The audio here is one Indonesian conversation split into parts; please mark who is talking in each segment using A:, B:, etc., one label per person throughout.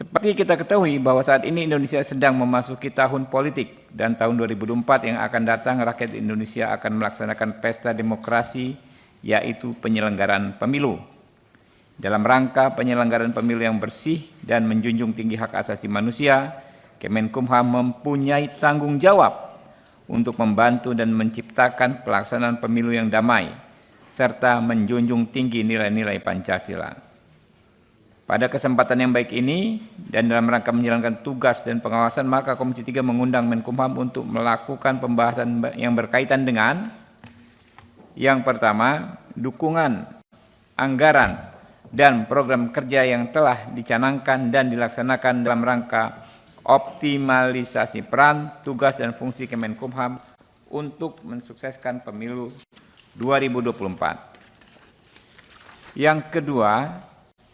A: Seperti kita ketahui bahwa saat ini Indonesia sedang memasuki tahun politik dan tahun 2024 yang akan datang rakyat Indonesia akan melaksanakan pesta demokrasi yaitu penyelenggaraan pemilu. Dalam rangka penyelenggaraan pemilu yang bersih dan menjunjung tinggi hak asasi manusia, Kemenkumham mempunyai tanggung jawab untuk membantu dan menciptakan pelaksanaan pemilu yang damai serta menjunjung tinggi nilai-nilai Pancasila. Pada kesempatan yang baik ini dan dalam rangka menjalankan tugas dan pengawasan, maka Komisi 3 mengundang Menkumham untuk melakukan pembahasan yang berkaitan dengan yang pertama, dukungan anggaran dan program kerja yang telah dicanangkan dan dilaksanakan dalam rangka optimalisasi peran, tugas dan fungsi Kemenkumham untuk mensukseskan pemilu 2024. Yang kedua,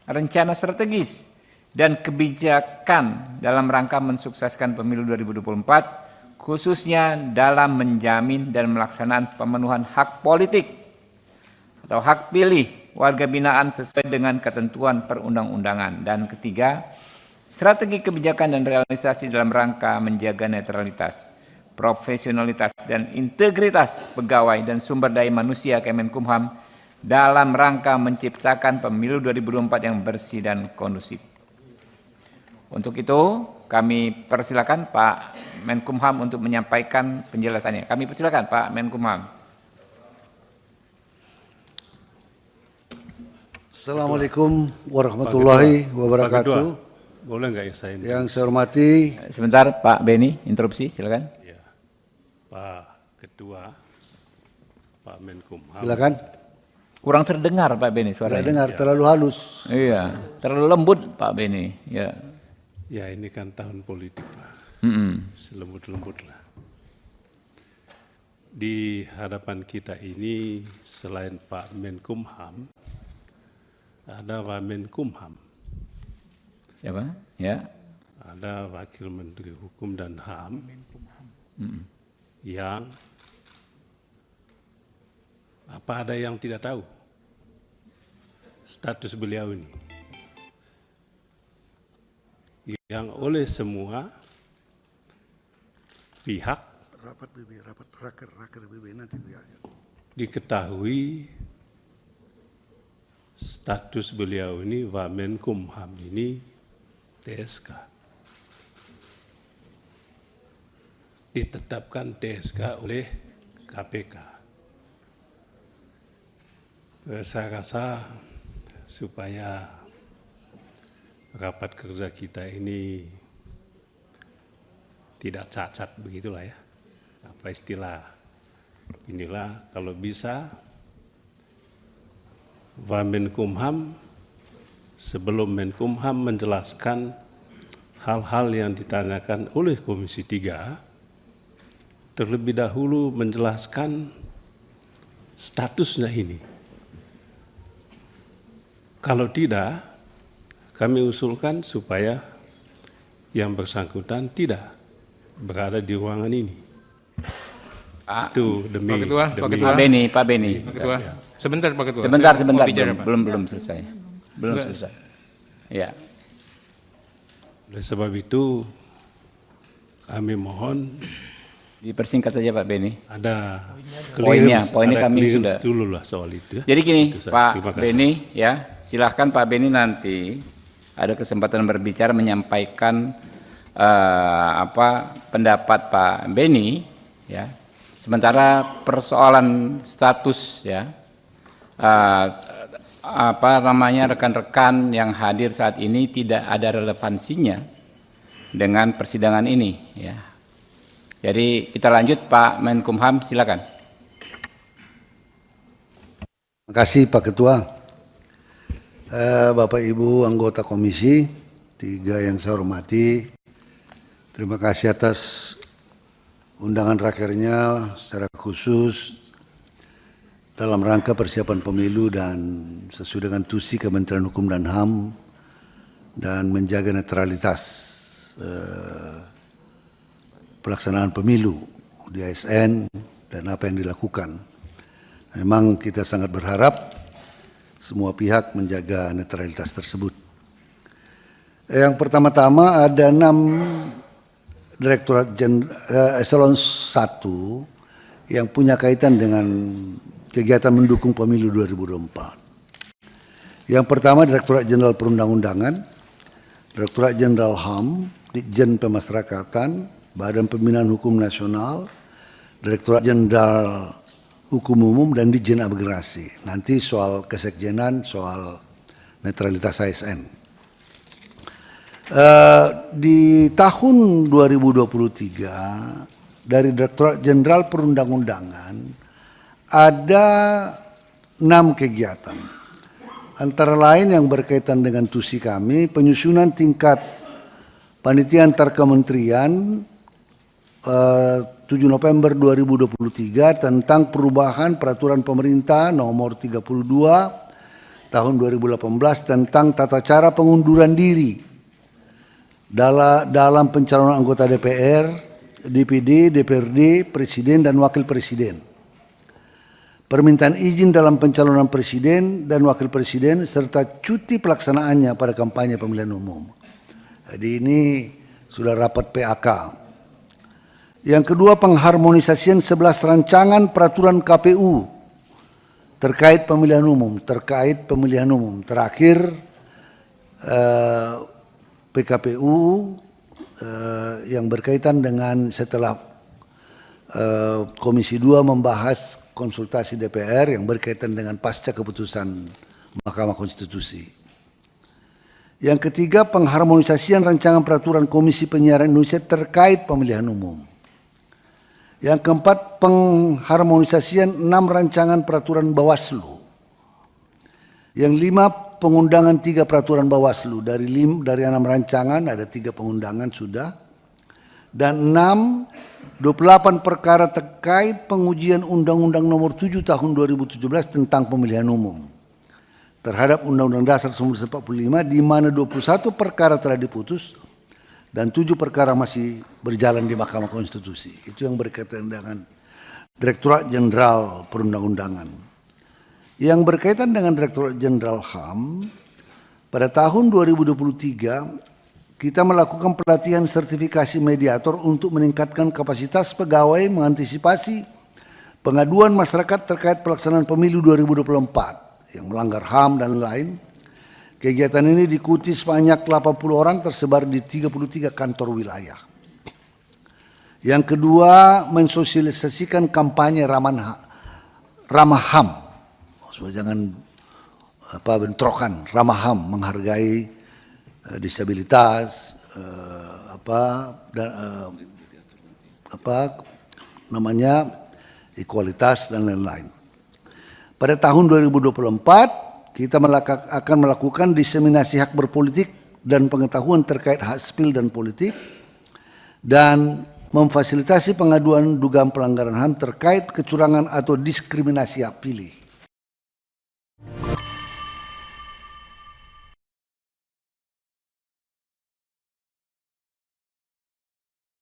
A: rencana strategis dan kebijakan dalam rangka mensukseskan pemilu 2024, khususnya dalam menjamin dan melaksanakan pemenuhan hak politik atau hak pilih warga binaan sesuai dengan ketentuan perundang-undangan. Dan ketiga, strategi kebijakan dan realisasi dalam rangka menjaga netralitas, profesionalitas, dan integritas pegawai dan sumber daya manusia Kemenkumham dalam rangka menciptakan pemilu 2024 yang bersih dan kondusif. Untuk itu, kami persilakan Pak Menkumham untuk menyampaikan penjelasannya. Kami persilakan Pak Menkumham.
B: Assalamualaikum warahmatullahi wabarakatuh.
C: Boleh nggak ya saya?
B: Yang saya hormati.
A: Sebentar Pak Beni, interupsi silakan.
C: Ya, Pak Ketua, Pak Menkumham.
B: Silakan.
A: Kurang terdengar Pak Beni suaranya.
B: Tidak dengar, terlalu halus.
A: Iya, terlalu lembut Pak Beni. Ya.
C: Ya ini kan tahun politik Pak. Selembut-lembut lah. Di hadapan kita ini selain Pak Menkumham, ada Pak Menkumham.
A: Siapa? Ya.
C: Ada Wakil Menteri Hukum dan HAM yang apa ada yang tidak tahu status beliau ini yang oleh semua pihak diketahui status beliau ini Wamenkumham ini TSK, ditetapkan TSK oleh KPK. Saya rasa supaya rapat kerja kita ini tidak cacat begitulah ya. Apa istilah inilah kalau bisa Wamenkumham sebelum Menkumham menjelaskan hal-hal yang ditanyakan oleh Komisi 3 terlebih dahulu menjelaskan statusnya ini. Kalau tidak, kami usulkan supaya yang bersangkutan tidak berada di ruangan ini. Itu demi
A: Pak Beni.
D: Pak Ketua. Sebentar Pak Ketua.
A: Sebentar,
D: bicara,
A: belum selesai. Belum selesai. Ya.
C: Oleh sebab itu, kami mohon
A: Dipersingkat saja Pak Beni.
C: ada
A: Poinnya
C: ada
A: kami sudah.
C: dulu lah soal itu ya.
A: Jadi gini
C: Terima
A: Pak
C: kasih.
A: Beni ya, silahkan Pak Beni nanti ada kesempatan berbicara menyampaikan pendapat Pak Beni ya. Sementara persoalan status ya rekan-rekan yang hadir saat ini tidak ada relevansinya dengan persidangan ini ya. Jadi kita lanjut Pak Menkumham, silakan.
B: Terima kasih Pak Ketua. Bapak Ibu anggota Komisi 3 yang saya hormati, terima kasih atas undangan rakernya secara khusus dalam rangka persiapan pemilu dan sesuai dengan tusi Kementerian Hukum dan HAM dan menjaga netralitas pelaksanaan pemilu di ASN dan apa yang dilakukan. Memang kita sangat berharap semua pihak menjaga netralitas tersebut. Yang pertama-tama ada 6 Direktorat Eselon 1 yang punya kaitan dengan kegiatan mendukung pemilu 2024. Yang pertama Direktorat Jenderal Perundang-undangan, Direktorat Jenderal HAM, Ditjen Pemasyarakatan, Badan Pembinaan Hukum Nasional, Direktorat Jenderal Hukum Umum, dan Ditjen Imigrasi. Nanti soal kesekjenan, soal netralitas ASN. Di tahun 2023 dari Direktorat Jenderal Perundang-undangan ada 6 kegiatan. Antara lain yang berkaitan dengan tusi kami, penyusunan tingkat panitia antar kementerian 7 November 2023 tentang perubahan peraturan pemerintah nomor 32 tahun 2018 tentang tata cara pengunduran diri dalam pencalonan anggota DPR, DPD, DPRD, Presiden dan Wakil Presiden. Permintaan izin dalam pencalonan Presiden dan Wakil Presiden serta cuti pelaksanaannya pada kampanye pemilihan umum. Jadi ini sudah rapat PAK. Yang kedua, pengharmonisasian 11 rancangan peraturan KPU terkait pemilihan umum. Terakhir PKPU yang berkaitan dengan setelah Komisi 2 membahas konsultasi DPR yang berkaitan dengan pasca keputusan Mahkamah Konstitusi. Yang ketiga, pengharmonisasian rancangan peraturan Komisi Penyiaran Indonesia terkait pemilihan umum. Yang keempat, pengharmonisasian 6 rancangan peraturan Bawaslu. Yang 5, pengundangan 3 peraturan Bawaslu. Dari 6 rancangan ada 3 pengundangan sudah. Dan 6, 28 perkara terkait pengujian Undang-Undang Nomor 7 Tahun 2017 tentang pemilihan umum terhadap Undang-Undang Dasar 1945, di mana 21 perkara telah diputus dan 7 perkara masih berjalan di Mahkamah Konstitusi. Itu yang berkaitan dengan Direktorat Jenderal Perundang-undangan. Yang berkaitan dengan Direktorat Jenderal HAM, pada tahun 2023 kita melakukan pelatihan sertifikasi mediator untuk meningkatkan kapasitas pegawai mengantisipasi pengaduan masyarakat terkait pelaksanaan pemilu 2024 yang melanggar HAM dan lain. Kegiatan ini diikuti sebanyak 80 orang tersebar di 33 kantor wilayah. Yang kedua, mensosialisasikan kampanye ramah HAM. Supaya jangan bentrokan, ramah HAM, menghargai disabilitas, ekualitas dan lain-lain. Pada tahun 2024 kita akan melakukan diseminasi hak berpolitik dan pengetahuan terkait hak sipil dan politik, dan memfasilitasi pengaduan dugaan pelanggaran HAM terkait kecurangan atau diskriminasi hak pilih.